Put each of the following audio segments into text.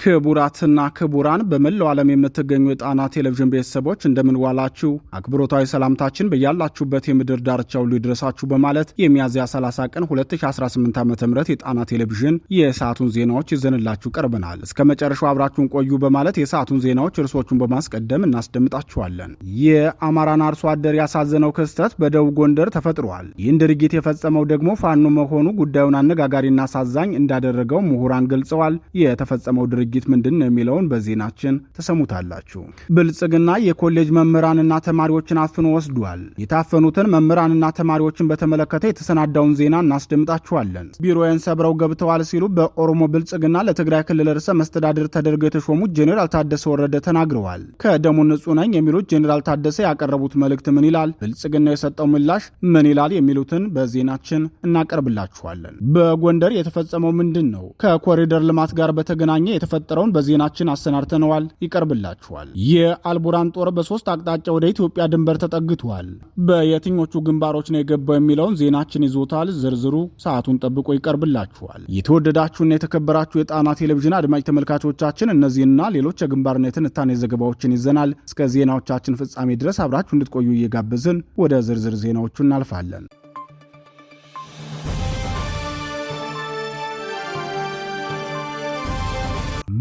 ክቡራትና ክቡራን በመላው ዓለም የምትገኙ የጣና ቴሌቪዥን ቤተሰቦች እንደምን ዋላችሁ? አክብሮታዊ ሰላምታችን በያላችሁበት የምድር ዳርቻ ሁሉ ይድረሳችሁ በማለት የሚያዝያ 30 ቀን 2018 ዓ.ም የጣና ቴሌቪዥን የሰዓቱን ዜናዎች ይዘንላችሁ ቀርበናል። እስከ መጨረሻው አብራችሁን ቆዩ በማለት የሰዓቱን ዜናዎች እርሶቹን በማስቀደም እናስደምጣችኋለን። የአማራን አርሶ አደር ያሳዘነው ክስተት በደቡብ ጎንደር ተፈጥሯል። ይህን ድርጊት የፈጸመው ደግሞ ፋኖ መሆኑ ጉዳዩን አነጋጋሪና አሳዛኝ እንዳደረገው ምሁራን ገልጸዋል። የተፈጸመው ድርጊት ምንድነው የሚለውን በዜናችን ተሰሙታላችሁ። ብልጽግና የኮሌጅ መምህራንና ተማሪዎችን አፍኖ ወስዷል። የታፈኑትን መምህራንና ተማሪዎችን በተመለከተ የተሰናዳውን ዜና እናስደምጣችኋለን። ቢሮዬን ሰብረው ገብተዋል ሲሉ በኦሮሞ ብልጽግና ለትግራይ ክልል ርዕሰ መስተዳድር ተደርገው የተሾሙት ጄኔራል ታደሰ ወረደ ተናግረዋል። ከደሙ ንጹህ ነኝ የሚሉት ጄኔራል ታደሰ ያቀረቡት መልእክት ምን ይላል? ብልጽግና የሰጠው ምላሽ ምን ይላል? የሚሉትን በዜናችን እናቀርብላችኋለን። በጎንደር የተፈጸመው ምንድን ነው? ከኮሪደር ልማት ጋር በተገናኘ የተፈጠረውን በዜናችን አሰናድተነዋል፣ ይቀርብላችኋል። የአልቡራን ጦር በሶስት አቅጣጫ ወደ ኢትዮጵያ ድንበር ተጠግቷል። በየትኞቹ ግንባሮች ነው የገባው የሚለውን ዜናችን ይዞታል። ዝርዝሩ ሰዓቱን ጠብቆ ይቀርብላችኋል። የተወደዳችሁና የተከበራችሁ የጣና ቴሌቪዥን አድማጭ ተመልካቾቻችን እነዚህና ሌሎች የግንባርና የትንታኔ ዘገባዎችን ይዘናል። እስከ ዜናዎቻችን ፍጻሜ ድረስ አብራችሁ እንድትቆዩ እየጋበዝን ወደ ዝርዝር ዜናዎቹ እናልፋለን።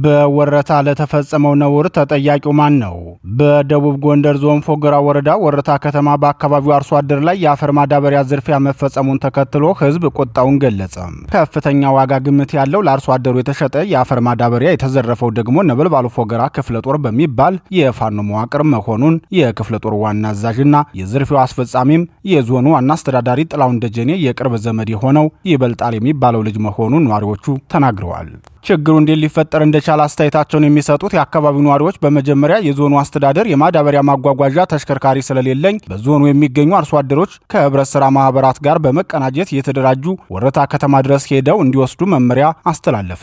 በወረታ ለተፈጸመው ነውር ተጠያቂው ማን ነው? በደቡብ ጎንደር ዞን ፎገራ ወረዳ ወረታ ከተማ በአካባቢው አርሶ አደር ላይ የአፈር ማዳበሪያ ዝርፊያ መፈጸሙን ተከትሎ ሕዝብ ቁጣውን ገለጸ። ከፍተኛ ዋጋ ግምት ያለው ለአርሶ አደሩ የተሸጠ የአፈር ማዳበሪያ የተዘረፈው ደግሞ ነበልባሉ ፎገራ ክፍለ ጦር በሚባል የፋኖ መዋቅር መሆኑን የክፍለ ጦር ዋና አዛዥና የዝርፊያው አስፈጻሚም የዞኑ ዋና አስተዳዳሪ ጥላውን ደጀኔ የቅርብ ዘመድ የሆነው ይበልጣል የሚባለው ልጅ መሆኑን ነዋሪዎቹ ተናግረዋል። ችግሩ እንዴት ሊፈጠር እንደቻለ አስተያየታቸውን የሚሰጡት የአካባቢው ነዋሪዎች በመጀመሪያ የዞኑ አስተዳደር የማዳበሪያ ማጓጓዣ ተሽከርካሪ ስለሌለኝ በዞኑ የሚገኙ አርሶ አደሮች ከህብረት ስራ ማህበራት ጋር በመቀናጀት የተደራጁ ወረታ ከተማ ድረስ ሄደው እንዲወስዱ መመሪያ አስተላለፈ።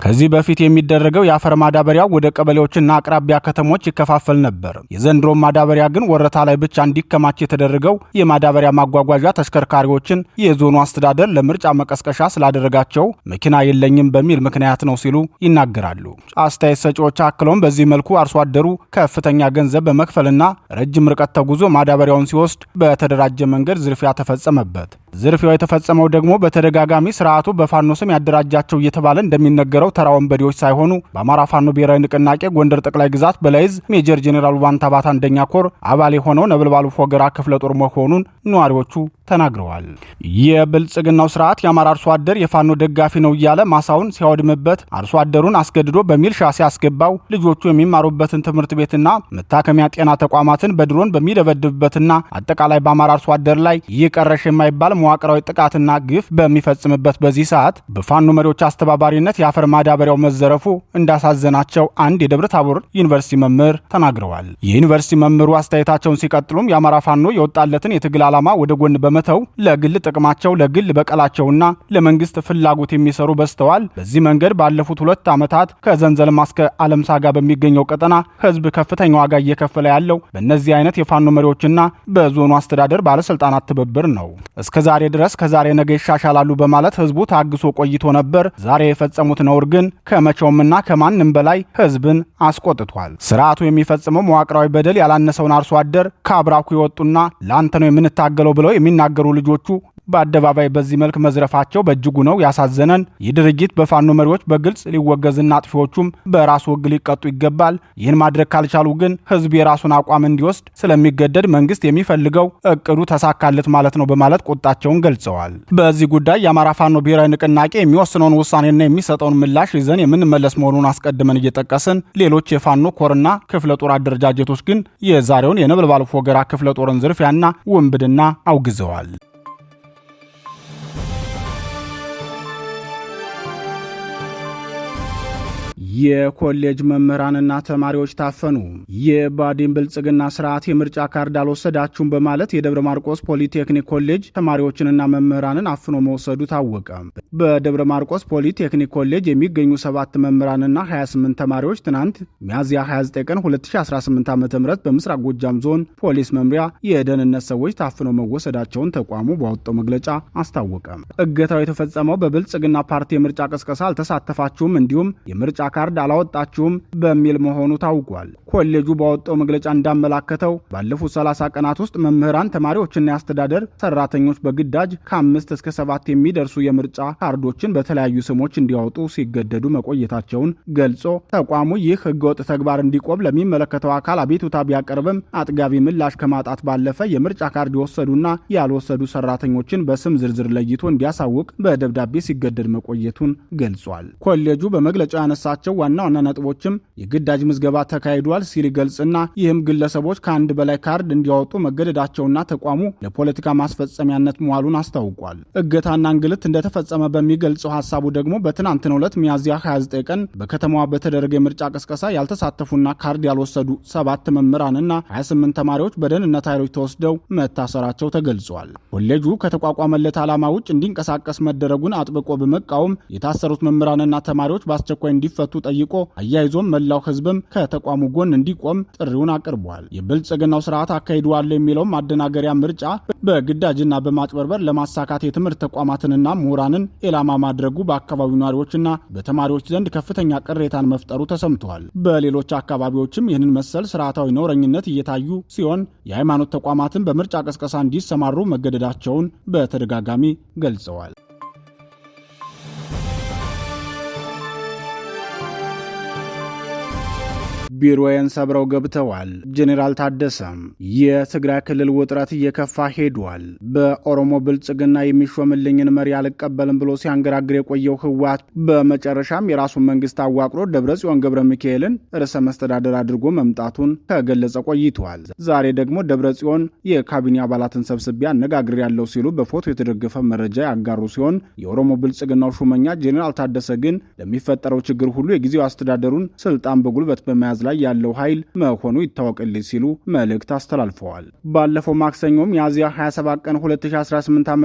ከዚህ በፊት የሚደረገው የአፈር ማዳበሪያ ወደ ቀበሌዎችና አቅራቢያ ከተሞች ይከፋፈል ነበር። የዘንድሮ ማዳበሪያ ግን ወረታ ላይ ብቻ እንዲከማች የተደረገው የማዳበሪያ ማጓጓዣ ተሽከርካሪዎችን የዞኑ አስተዳደር ለምርጫ መቀስቀሻ ስላደረጋቸው መኪና የለኝም በሚል ምክንያት ነው ሲሉ ይናገራሉ። አስተያየት ሰጪዎች አክለውም በዚህ መልኩ አርሶ አደሩ ከፍተኛ ገንዘብ በመክፈልና ረጅም ርቀት ተጉዞ ማዳበሪያውን ሲወስድ በተደራጀ መንገድ ዝርፊያ ተፈጸመበት። ዝርፊያው የተፈጸመው ደግሞ በተደጋጋሚ ስርዓቱ በፋኖ ስም ያደራጃቸው እየተባለ እንደሚነገረው ተራ ወንበዴዎች ሳይሆኑ በአማራ ፋኖ ብሔራዊ ንቅናቄ ጎንደር ጠቅላይ ግዛት በላይዝ ሜጀር ጄኔራል ዋንታባት አንደኛ ኮር አባል የሆነው ነበልባሉ ፎገራ ክፍለ ጦር መሆኑን ነዋሪዎቹ ተናግረዋል። የብልጽግናው ስርዓት የአማራ አርሶ አደር የፋኖ ደጋፊ ነው እያለ ማሳውን ሲያወድምበት አርሶ አደሩን አስገድዶ በሚልሻ ሲያስገባው ልጆቹ የሚማሩበትን ትምህርት ቤትና መታከሚያ ጤና ተቋማትን በድሮን በሚደበድብበትና አጠቃላይ በአማራ አርሶ አደር ላይ ይቀረሽ የማይባል መዋቅራዊ ጥቃትና ግፍ በሚፈጽምበት በዚህ ሰዓት በፋኖ መሪዎች አስተባባሪነት የአፈር ማዳበሪያው መዘረፉ እንዳሳዘናቸው አንድ የደብረ ታቦር ዩኒቨርሲቲ መምህር ተናግረዋል። የዩኒቨርሲቲ መምህሩ አስተያየታቸውን ሲቀጥሉም የአማራ ፋኖ የወጣለትን የትግል ዓላማ ወደ ጎን በመተው ለግል ጥቅማቸው፣ ለግል በቀላቸውና ለመንግስት ፍላጎት የሚሰሩ በዝተዋል። በዚህ መንገድ ባለፉት 2 ዓመታት ከዘንዘልማ እስከ ዓለም ሳጋ በሚገኘው ቀጠና ህዝብ ከፍተኛ ዋጋ እየከፈለ ያለው በእነዚህ አይነት የፋኖ መሪዎችና በዞኑ አስተዳደር ባለስልጣናት ትብብር ነው። እስከዛሬ ድረስ ከዛሬ ነገ ይሻሻላሉ በማለት ህዝቡ ታግሶ ቆይቶ ነበር። ዛሬ የፈጸሙት ነውር ግን ከመቼውምና ከማንም በላይ ህዝብን አስቆጥቷል። ስርዓቱ የሚፈጽመው መዋቅራዊ በደል ያላነሰውን አርሶ አደር ከአብራኩ የወጡና ለአንተ ነው የምንታገለው ብለው የሚናገሩ ልጆቹ በአደባባይ በዚህ መልክ መዝረፋቸው በእጅጉ ነው ያሳዘነን። ይህ ድርጊት በፋኖ መሪዎች በግልጽ ሊወገዝና አጥፊዎቹም በራሱ ወግ ሊቀጡ ይገባል። ይህን ማድረግ ካልቻሉ ግን ህዝብ የራሱን አቋም እንዲወስድ ስለሚገደድ መንግስት የሚፈልገው እቅዱ ተሳካለት ማለት ነው በማለት ቁጣቸውን ገልጸዋል። በዚህ ጉዳይ የአማራ ፋኖ ብሔራዊ ንቅናቄ የሚወስነውን ውሳኔና የሚሰጠውን ምላሽ ይዘን የምንመለስ መሆኑን አስቀድመን እየጠቀስን ሌሎች የፋኖ ኮርና ክፍለ ጦር አደረጃጀቶች ግን የዛሬውን የነበልባሉ ፎገራ ክፍለ ጦርን ዝርፊያና ውንብድና አውግዘዋል። የኮሌጅ መምህራንና ተማሪዎች ታፈኑ። የባዲን ብልጽግና ስርዓት የምርጫ ካርድ አልወሰዳችሁም በማለት የደብረ ማርቆስ ፖሊቴክኒክ ኮሌጅ ተማሪዎችንና መምህራንን አፍኖ መውሰዱ ታወቀ። በደብረ ማርቆስ ፖሊቴክኒክ ኮሌጅ የሚገኙ 7 መምህራንና 28 ተማሪዎች ትናንት ሚያዝያ 29 ቀን 2018 ዓ.ም በምስራቅ ጎጃም ዞን ፖሊስ መምሪያ የደህንነት ሰዎች ታፍኖ መወሰዳቸውን ተቋሙ ባወጣው መግለጫ አስታወቀ። እገታው የተፈጸመው በብልጽግና ፓርቲ የምርጫ ቅስቀሳ አልተሳተፋችሁም እንዲሁም የምርጫ ካርድ ካርድ አላወጣችሁም በሚል መሆኑ ታውቋል። ኮሌጁ ባወጣው መግለጫ እንዳመላከተው ባለፉት 30 ቀናት ውስጥ መምህራን፣ ተማሪዎችና የአስተዳደር ሰራተኞች በግዳጅ ከ5 እስከ 7 የሚደርሱ የምርጫ ካርዶችን በተለያዩ ስሞች እንዲያወጡ ሲገደዱ መቆየታቸውን ገልጾ ተቋሙ ይህ ህገወጥ ተግባር እንዲቆም ለሚመለከተው አካል አቤቱታ ቢያቀርብም አጥጋቢ ምላሽ ከማጣት ባለፈ የምርጫ ካርድ የወሰዱና ያልወሰዱ ሰራተኞችን በስም ዝርዝር ለይቶ እንዲያሳውቅ በደብዳቤ ሲገደድ መቆየቱን ገልጿል። ኮሌጁ በመግለጫው ያነሳቸው ዋና ዋና ነጥቦችም የግዳጅ ምዝገባ ተካሂዷል ሲል ገልጽና ይህም ግለሰቦች ከአንድ በላይ ካርድ እንዲያወጡ መገደዳቸውና ተቋሙ ለፖለቲካ ማስፈጸሚያነት መዋሉን አስታውቋል። እገታና እንግልት እንደተፈጸመ በሚገልጸው ሐሳቡ ደግሞ በትናንትናው ዕለት ሚያዝያ 29 ቀን በከተማዋ በተደረገ የምርጫ ቅስቀሳ ያልተሳተፉና ካርድ ያልወሰዱ 7 መምህራንና 28 ተማሪዎች በደህንነት ኃይሎች ተወስደው መታሰራቸው ተገልጿል። ኮሌጁ ከተቋቋመለት ዓላማ ውጭ እንዲንቀሳቀስ መደረጉን አጥብቆ በመቃወም የታሰሩት መምህራንና ተማሪዎች በአስቸኳይ እንዲፈቱ ጠይቆ አያይዞም መላው ህዝብም ከተቋሙ ጎን እንዲቆም ጥሪውን አቅርቧል። የብልጽግናው ስርዓት አካሂደዋል የሚለውም ማደናገሪያ ምርጫ በግዳጅና በማጭበርበር ለማሳካት የትምህርት ተቋማትንና ምሁራንን ኢላማ ማድረጉ በአካባቢው ነዋሪዎችና በተማሪዎች ዘንድ ከፍተኛ ቅሬታን መፍጠሩ ተሰምተዋል። በሌሎች አካባቢዎችም ይህንን መሰል ስርዓታዊ ነውረኝነት እየታዩ ሲሆን የሃይማኖት ተቋማትን በምርጫ ቅስቀሳ እንዲሰማሩ መገደዳቸውን በተደጋጋሚ ገልጸዋል። ቢሮዬን ሰብረው ገብተዋል። ጄኔራል ታደሰም የትግራይ ክልል ውጥረት እየከፋ ሄዷል። በኦሮሞ ብልጽግና የሚሾምልኝን መሪ አልቀበልም ብሎ ሲያንገራግር የቆየው ህወሓት በመጨረሻም የራሱን መንግስት አዋቅሮ ደብረጽዮን ገብረ ሚካኤልን ርዕሰ መስተዳደር አድርጎ መምጣቱን ከገለጸ ቆይቷል። ዛሬ ደግሞ ደብረጽዮን የካቢኔ አባላትን ሰብስቤ አነጋግሬያለሁ ሲሉ በፎቶ የተደገፈ መረጃ ያጋሩ ሲሆን የኦሮሞ ብልጽግናው ሹመኛ ጄኔራል ታደሰ ግን ለሚፈጠረው ችግር ሁሉ የጊዜው አስተዳደሩን ስልጣን በጉልበት በመያዝ ላይ ያለው ኃይል መሆኑ ይታወቅልኝ ሲሉ መልእክት አስተላልፈዋል። ባለፈው ማክሰኞ ሚያዝያ 27 ቀን 2018 ዓ.ም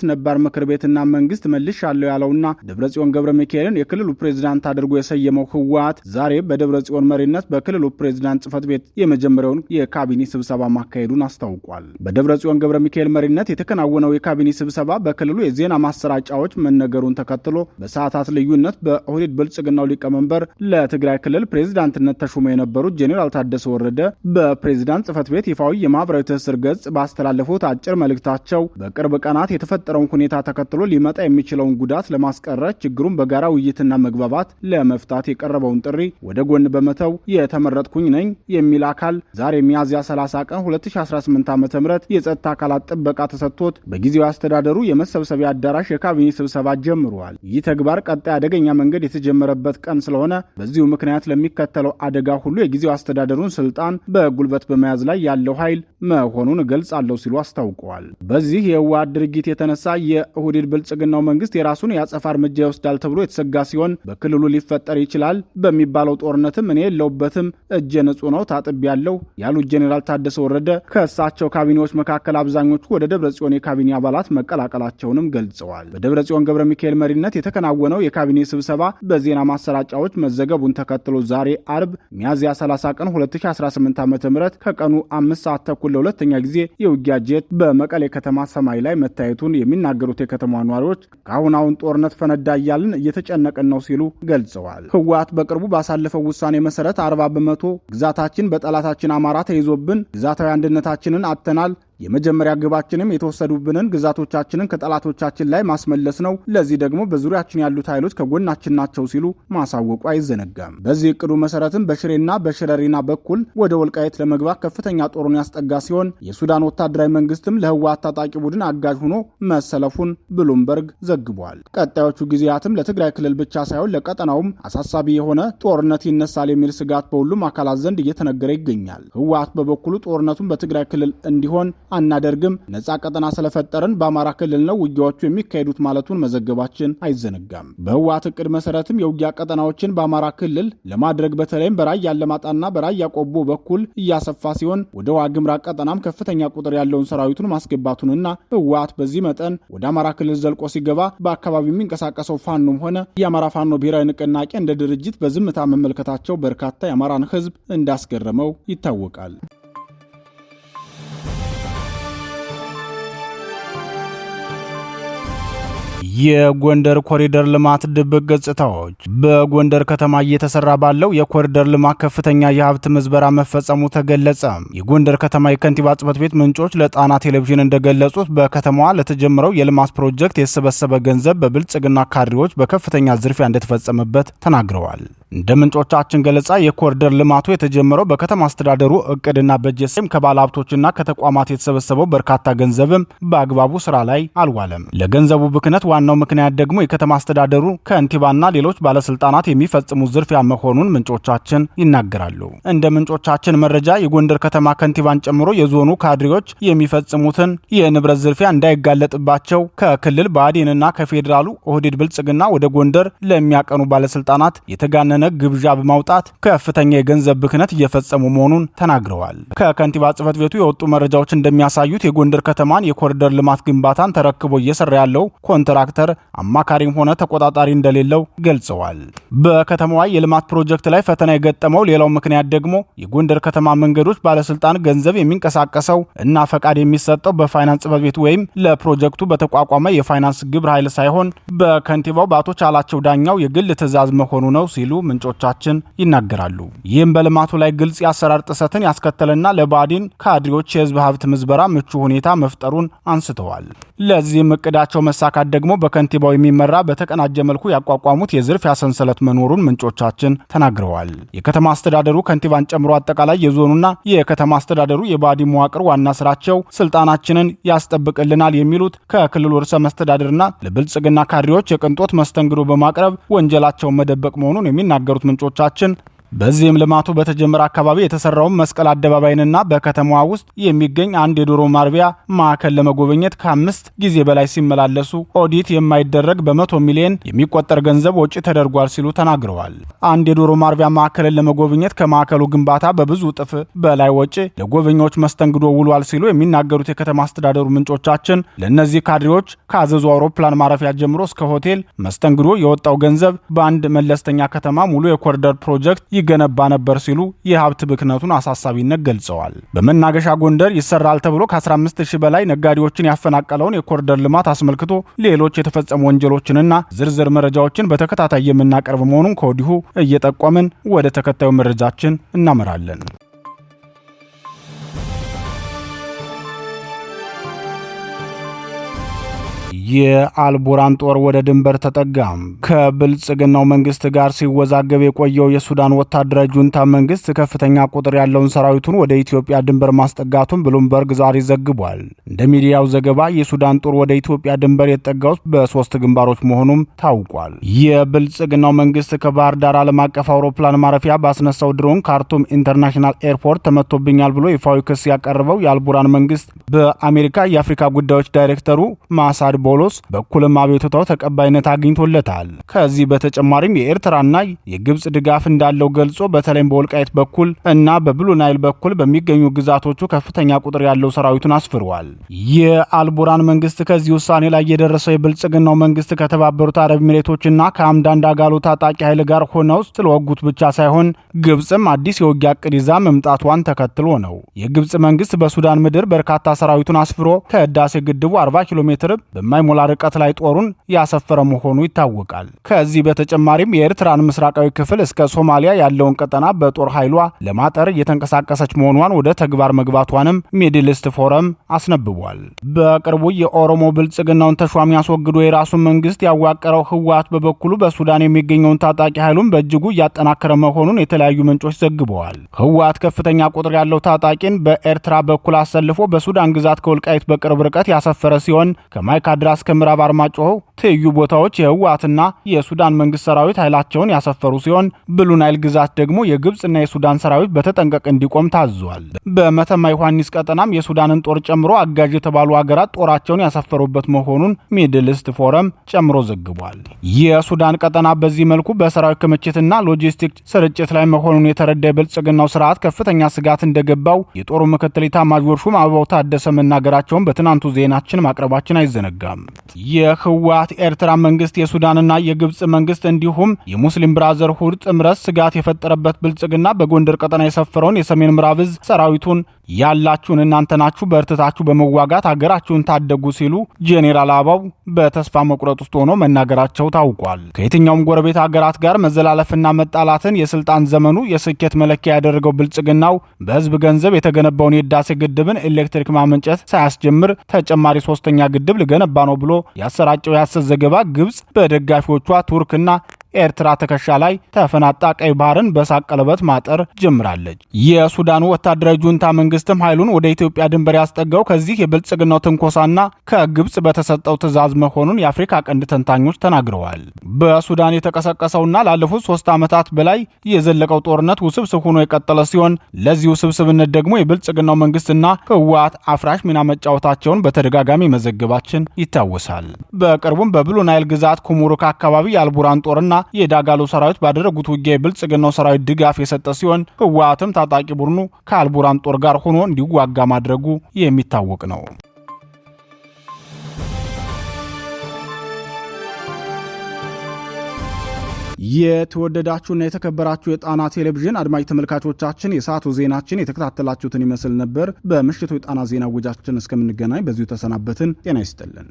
ነባር ምክር ቤትና መንግስት መልሻለሁ ያለውና ደብረጽዮን ገብረ ሚካኤልን የክልሉ ፕሬዝዳንት አድርጎ የሰየመው ህወሓት ዛሬ በደብረጽዮን መሪነት በክልሉ ፕሬዝዳንት ጽህፈት ቤት የመጀመሪያውን የካቢኔ ስብሰባ ማካሄዱን አስታውቋል። በደብረጽዮን ገብረ ሚካኤል መሪነት የተከናወነው የካቢኔ ስብሰባ በክልሉ የዜና ማሰራጫዎች መነገሩን ተከትሎ በሰዓታት ልዩነት በኦህዴድ ብልጽግናው ሊቀመንበር ለትግራይ ክልል ፕሬዝዳንትነት ተሾመ የነበሩት ጄኔራል ታደሰ ወረደ በፕሬዝዳንት ጽህፈት ቤት ይፋዊ የማህበራዊ ትስስር ገጽ ባስተላለፉት አጭር መልእክታቸው በቅርብ ቀናት የተፈጠረውን ሁኔታ ተከትሎ ሊመጣ የሚችለውን ጉዳት ለማስቀረት ችግሩን በጋራ ውይይትና መግባባት ለመፍታት የቀረበውን ጥሪ ወደ ጎን በመተው የተመረጥኩኝ ነኝ የሚል አካል ዛሬ ሚያዝያ 30 ቀን 2018 ዓ.ም የጸጥታ አካላት ጥበቃ ተሰጥቶት በጊዜው አስተዳደሩ የመሰብሰቢያ አዳራሽ የካቢኔ ስብሰባ ጀምሯል። ይህ ተግባር ቀጣይ አደገኛ መንገድ የተጀመረበት ቀን ስለሆነ በዚሁ ምክንያት ለሚከተለው አደጋ ሁሉ የጊዜው አስተዳደሩን ስልጣን በጉልበት በመያዝ ላይ ያለው ኃይል መሆኑን እገልጻለሁ ሲሉ አስታውቀዋል። በዚህ የህወሓት ድርጊት የተነሳ የኦህዴድ ብልጽግናው መንግስት የራሱን የአጸፋ እርምጃ ይወስዳል ተብሎ የተሰጋ ሲሆን በክልሉ ሊፈጠር ይችላል በሚባለው ጦርነትም እኔ የለውበትም እጄ ንጹህ ነው ታጥቤያለሁ ያሉት ጄኔራል ታደሰ ወረደ ከእሳቸው ካቢኔዎች መካከል አብዛኞቹ ወደ ደብረጽዮን የካቢኔ አባላት መቀላቀላቸውንም ገልጸዋል። በደብረጽዮን ገብረ ሚካኤል መሪነት የተከናወነው የካቢኔ ስብሰባ በዜና ማሰራጫዎች መዘገቡን ተከትሎ ዛሬ አርብ ሚያዝያ 30 ቀን 2018 ዓ.ም ከቀኑ 5 ሰዓት ተኩል ለሁለተኛ ጊዜ የውጊያ ጄት በመቀሌ ከተማ ሰማይ ላይ መታየቱን የሚናገሩት የከተማ ነዋሪዎች ከአሁን ጦርነት ፈነዳ እያልን እየተጨነቅን ነው ሲሉ ገልጸዋል። ህወሓት በቅርቡ ባሳለፈው ውሳኔ መሰረት 40% ግዛታችን በጠላታችን አማራ ተይዞብን ግዛታዊ አንድነታችንን አጥተናል። የመጀመሪያ ግባችንም የተወሰዱብንን ግዛቶቻችንን ከጠላቶቻችን ላይ ማስመለስ ነው። ለዚህ ደግሞ በዙሪያችን ያሉት ኃይሎች ከጎናችን ናቸው ሲሉ ማሳወቁ አይዘነጋም። በዚህ እቅዱ መሰረትም በሽሬና በሽረሪና በኩል ወደ ወልቃይት ለመግባት ከፍተኛ ጦሩን ያስጠጋ ሲሆን የሱዳን ወታደራዊ መንግስትም ለህወሓት ታጣቂ ቡድን አጋዥ ሆኖ መሰለፉን ብሉምበርግ ዘግቧል። ቀጣዮቹ ጊዜያትም ለትግራይ ክልል ብቻ ሳይሆን ለቀጠናውም አሳሳቢ የሆነ ጦርነት ይነሳል የሚል ስጋት በሁሉም አካላት ዘንድ እየተነገረ ይገኛል። ህወሓት በበኩሉ ጦርነቱን በትግራይ ክልል እንዲሆን አናደርግም፣ ነጻ ቀጠና ስለፈጠርን በአማራ ክልል ነው ውጊያዎቹ የሚካሄዱት ማለቱን መዘገባችን አይዘነጋም። በህወሓት እቅድ መሰረትም የውጊያ ቀጠናዎችን በአማራ ክልል ለማድረግ በተለይም በራያ አላማጣና በራያ ቆቦ በኩል እያሰፋ ሲሆን ወደ ዋግምራ ቀጠናም ከፍተኛ ቁጥር ያለውን ሰራዊቱን ማስገባቱንና ህወሓት በዚህ መጠን ወደ አማራ ክልል ዘልቆ ሲገባ በአካባቢው የሚንቀሳቀሰው ፋኖም ሆነ የአማራ ፋኖ ብሔራዊ ንቅናቄ እንደ ድርጅት በዝምታ መመልከታቸው በርካታ የአማራን ህዝብ እንዳስገረመው ይታወቃል። የጎንደር ኮሪደር ልማት ድብቅ ገጽታዎች። በጎንደር ከተማ እየተሰራ ባለው የኮሪደር ልማት ከፍተኛ የሀብት ምዝበራ መፈጸሙ ተገለጸ። የጎንደር ከተማ የከንቲባ ጽሕፈት ቤት ምንጮች ለጣና ቴሌቪዥን እንደገለጹት በከተማዋ ለተጀመረው የልማት ፕሮጀክት የተሰበሰበ ገንዘብ በብልጽግና ካድሬዎች በከፍተኛ ዝርፊያ እንደተፈጸመበት ተናግረዋል። እንደ ምንጮቻችን ገለጻ የኮሪደር ልማቱ የተጀመረው በከተማ አስተዳደሩ እቅድና በጀት ሲሆን ከባለ ሀብቶችና ከተቋማት የተሰበሰበው በርካታ ገንዘብም በአግባቡ ስራ ላይ አልዋለም። ለገንዘቡ ብክነት ዋናው ምክንያት ደግሞ የከተማ አስተዳደሩ ከንቲባና ሌሎች ባለስልጣናት የሚፈጽሙ ዝርፊያ መሆኑን ምንጮቻችን ይናገራሉ። እንደ ምንጮቻችን መረጃ የጎንደር ከተማ ከንቲባን ጨምሮ የዞኑ ካድሬዎች የሚፈጽሙትን የንብረት ዝርፊያ እንዳይጋለጥባቸው ከክልል ብአዴንና ከፌዴራሉ ኦህዴድ ብልጽግና ወደ ጎንደር ለሚያቀኑ ባለስልጣናት የተጋነነ ግብዣ በማውጣት ከፍተኛ የገንዘብ ብክነት እየፈጸሙ መሆኑን ተናግረዋል። ከከንቲባ ጽሕፈት ቤቱ የወጡ መረጃዎች እንደሚያሳዩት የጎንደር ከተማን የኮሪደር ልማት ግንባታን ተረክቦ እየሰራ ያለው ኮንትራክተር አማካሪም ሆነ ተቆጣጣሪ እንደሌለው ገልጸዋል። በከተማዋ የልማት ፕሮጀክት ላይ ፈተና የገጠመው ሌላው ምክንያት ደግሞ የጎንደር ከተማ መንገዶች ባለስልጣን ገንዘብ የሚንቀሳቀሰው እና ፈቃድ የሚሰጠው በፋይናንስ ጽሕፈት ቤቱ ወይም ለፕሮጀክቱ በተቋቋመ የፋይናንስ ግብረ ኃይል ሳይሆን በከንቲባው በአቶ ቻላቸው ዳኛው የግል ትዕዛዝ መሆኑ ነው ሲሉ ምንጮቻችን ይናገራሉ። ይህም በልማቱ ላይ ግልጽ የአሰራር ጥሰትን ያስከተለና ለብአዴን ካድሬዎች የህዝብ ሀብት ምዝበራ ምቹ ሁኔታ መፍጠሩን አንስተዋል። ለዚህም እቅዳቸው መሳካት ደግሞ በከንቲባው የሚመራ በተቀናጀ መልኩ ያቋቋሙት የዝርፊያ ሰንሰለት መኖሩን ምንጮቻችን ተናግረዋል። የከተማ አስተዳደሩ ከንቲባን ጨምሮ አጠቃላይ የዞኑና የከተማ አስተዳደሩ የብአዴን መዋቅር ዋና ስራቸው ስልጣናችንን ያስጠብቅልናል የሚሉት ከክልሉ ርዕሰ መስተዳድርና ለብልጽግና ካድሬዎች የቅንጦት መስተንግዶ በማቅረብ ወንጀላቸውን መደበቅ መሆኑን የሚናገሩት ምንጮቻችን በዚህም ልማቱ በተጀመረ አካባቢ የተሰራውን መስቀል አደባባይንና በከተማዋ ውስጥ የሚገኝ አንድ የዶሮ ማርቢያ ማዕከል ለመጎብኘት ከ5 ጊዜ በላይ ሲመላለሱ ኦዲት የማይደረግ በ100 ሚሊዮን የሚቆጠር ገንዘብ ወጪ ተደርጓል ሲሉ ተናግረዋል። አንድ የዶሮ ማርቢያ ማዕከልን ለመጎብኘት ከማዕከሉ ግንባታ በብዙ እጥፍ በላይ ወጪ ለጎበኞች መስተንግዶ ውሏል ሲሉ የሚናገሩት የከተማ አስተዳደሩ ምንጮቻችን ለእነዚህ ካድሬዎች ከአዘዙ አውሮፕላን ማረፊያ ጀምሮ እስከ ሆቴል መስተንግዶ የወጣው ገንዘብ በአንድ መለስተኛ ከተማ ሙሉ የኮሪደር ፕሮጀክት ይገነባ ነበር ሲሉ የሀብት ብክነቱን አሳሳቢነት ገልጸዋል። በመናገሻ ጎንደር ይሰራል ተብሎ ከ15000 በላይ ነጋዴዎችን ያፈናቀለውን የኮሪደር ልማት አስመልክቶ ሌሎች የተፈጸሙ ወንጀሎችንና ዝርዝር መረጃዎችን በተከታታይ የምናቀርብ መሆኑን ከወዲሁ እየጠቆምን ወደ ተከታዩ መረጃችን እናመራለን። የአልቡራን ጦር ወደ ድንበር ተጠጋም። ከብልጽግናው መንግስት ጋር ሲወዛገብ የቆየው የሱዳን ወታደራዊ ጁንታ መንግስት ከፍተኛ ቁጥር ያለውን ሰራዊቱን ወደ ኢትዮጵያ ድንበር ማስጠጋቱን ብሉምበርግ ዛሬ ዘግቧል። እንደ ሚዲያው ዘገባ የሱዳን ጦር ወደ ኢትዮጵያ ድንበር የተጠጋው በ3 ግንባሮች መሆኑም ታውቋል። የብልጽግናው መንግስት ከባህር ዳር ዓለም አቀፍ አውሮፕላን ማረፊያ ባስነሳው ድሮን ካርቱም ኢንተርናሽናል ኤርፖርት ተመቶብኛል ብሎ ይፋዊ ክስ ያቀረበው የአልቡራን መንግስት በአሜሪካ የአፍሪካ ጉዳዮች ዳይሬክተሩ ማሳድ ቦሎስ በኩልም አቤቱታው ተቀባይነት አግኝቶለታል። ከዚህ በተጨማሪም የኤርትራና የግብጽ ድጋፍ እንዳለው ገልጾ በተለይም በወልቃይት በኩል እና በብሉ ናይል በኩል በሚገኙ ግዛቶቹ ከፍተኛ ቁጥር ያለው ሰራዊቱን አስፍሯል። የአልቡራን መንግስት ከዚህ ውሳኔ ላይ የደረሰው የብልጽግናው መንግስት ከተባበሩት አረብ ኤሚሬቶችና ከአምዳን ዳጋሎ ታጣቂ ኃይል ጋር ሆነው ስለወጉት ብቻ ሳይሆን ግብጽም አዲስ የውጊያ ዕቅድ ይዛ መምጣቷን ተከትሎ ነው። የግብጽ መንግስት በሱዳን ምድር በርካታ ሰራዊቱን አስፍሮ ከህዳሴ ግድቡ 40 ኪሎ ሜትር በማይሞላ ርቀት ላይ ጦሩን ያሰፈረ መሆኑ ይታወቃል። ከዚህ በተጨማሪም የኤርትራን ምስራቃዊ ክፍል እስከ ሶማሊያ ያለውን ቀጠና በጦር ኃይሏ ለማጠር እየተንቀሳቀሰች መሆኗን ወደ ተግባር መግባቷንም ሚድል ኢስት ፎረም አስነብቧል። በቅርቡ የኦሮሞ ብልጽግናውን ተሿሚ አስወግዶ የራሱን መንግስት ያዋቀረው ህወሓት በበኩሉ በሱዳን የሚገኘውን ታጣቂ ኃይሉን በእጅጉ እያጠናከረ መሆኑን የተለያዩ ምንጮች ዘግበዋል። ህወሓት ከፍተኛ ቁጥር ያለው ታጣቂን በኤርትራ በኩል አሰልፎ በሱዳን ግዛት ከወልቃይት በቅርብ ርቀት ያሰፈረ ሲሆን ከማይካድራ እስከ ምዕራብ አርማጭሆ ትይዩ ቦታዎች የህወሓትና የሱዳን መንግስት ሰራዊት ኃይላቸውን ያሰፈሩ ሲሆን ብሉ ናይል ግዛት ደግሞ የግብጽና የሱዳን ሰራዊት በተጠንቀቅ እንዲቆም ታዟል። በመተማ ዮሐንስ ቀጠናም የሱዳንን ጦር ጨምሮ አጋዥ የተባሉ ሀገራት ጦራቸውን ያሰፈሩበት መሆኑን ሚድል ኢስት ፎረም ጨምሮ ዘግቧል። የሱዳን ቀጠና በዚህ መልኩ በሰራዊት ክምችትና ሎጂስቲክ ስርጭት ላይ መሆኑን የተረዳ የብልጽግናው ስርዓት ከፍተኛ ስጋት እንደገባው የጦሩ ምክትል ኤታማዦር ሹም አበባው ታደሰ መናገራቸውን በትናንቱ ዜናችን ማቅረባችን አይዘነጋም። የህወሓት ኤርትራ መንግስት የሱዳንና የግብጽ መንግስት እንዲሁም የሙስሊም ብራዘርሁድ ጥምረት ስጋት የፈጠረበት ብልጽግና በጎንደር ቀጠና የሰፈረውን የሰሜን ምዕራብ ዕዝ ሰራዊቱን ያላችሁን እናንተ ናችሁ፣ በርትታችሁ በመዋጋት ሀገራችሁን ታደጉ ሲሉ ጄኔራል አበባው በተስፋ መቁረጥ ውስጥ ሆኖ መናገራቸው ታውቋል። ከየትኛውም ጎረቤት ሀገራት ጋር መዘላለፍና መጣላትን የስልጣን ዘመኑ የስኬት መለኪያ ያደረገው ብልጽግናው በህዝብ ገንዘብ የተገነባውን የህዳሴ ግድብን ኤሌክትሪክ ማመንጨት ሳያስጀምር ተጨማሪ ሶስተኛ ግድብ ልገነባ ነው ብሎ ያሰራጨው የሐሰት ዘገባ ግብጽ በደጋፊዎቿ ቱርክና ኤርትራ ትከሻ ላይ ተፈናጣ ቀይ ባህርን በሳቅ ቀለበት ማጠር ጀምራለች። የሱዳኑ ወታደራዊ ጁንታ መንግስትም ኃይሉን ወደ ኢትዮጵያ ድንበር ያስጠጋው ከዚህ የብልጽግናው ትንኮሳና ከግብጽ በተሰጠው ትዕዛዝ መሆኑን የአፍሪካ ቀንድ ተንታኞች ተናግረዋል። በሱዳን የተቀሰቀሰውና ላለፉት 3 ዓመታት በላይ የዘለቀው ጦርነት ውስብስብ ሆኖ የቀጠለ ሲሆን ለዚህ ውስብስብነት ደግሞ የብልጽግናው መንግስትና ህወሓት አፍራሽ ሚና መጫወታቸውን በተደጋጋሚ መዘገባችን ይታወሳል። በቅርቡም በብሉ ናይል ግዛት ኩሙሩክ አካባቢ የአልቡራን ጦርና የዳጋሎ ሰራዊት ባደረጉት ውጊያ የብልጽግናው ሰራዊት ድጋፍ የሰጠ ሲሆን ህወሓትም ታጣቂ ቡድኑ ከአልቡራን ጦር ጋር ሆኖ እንዲዋጋ ማድረጉ የሚታወቅ ነው። የተወደዳችሁና የተከበራችሁ የጣና ቴሌቪዥን አድማጭ ተመልካቾቻችን የሰዓቱ ዜናችን የተከታተላችሁትን ይመስል ነበር። በምሽቱ የጣና ዜና ወጃችን እስከምንገናኝ በዚሁ ተሰናበትን። ጤና ይስጥልን።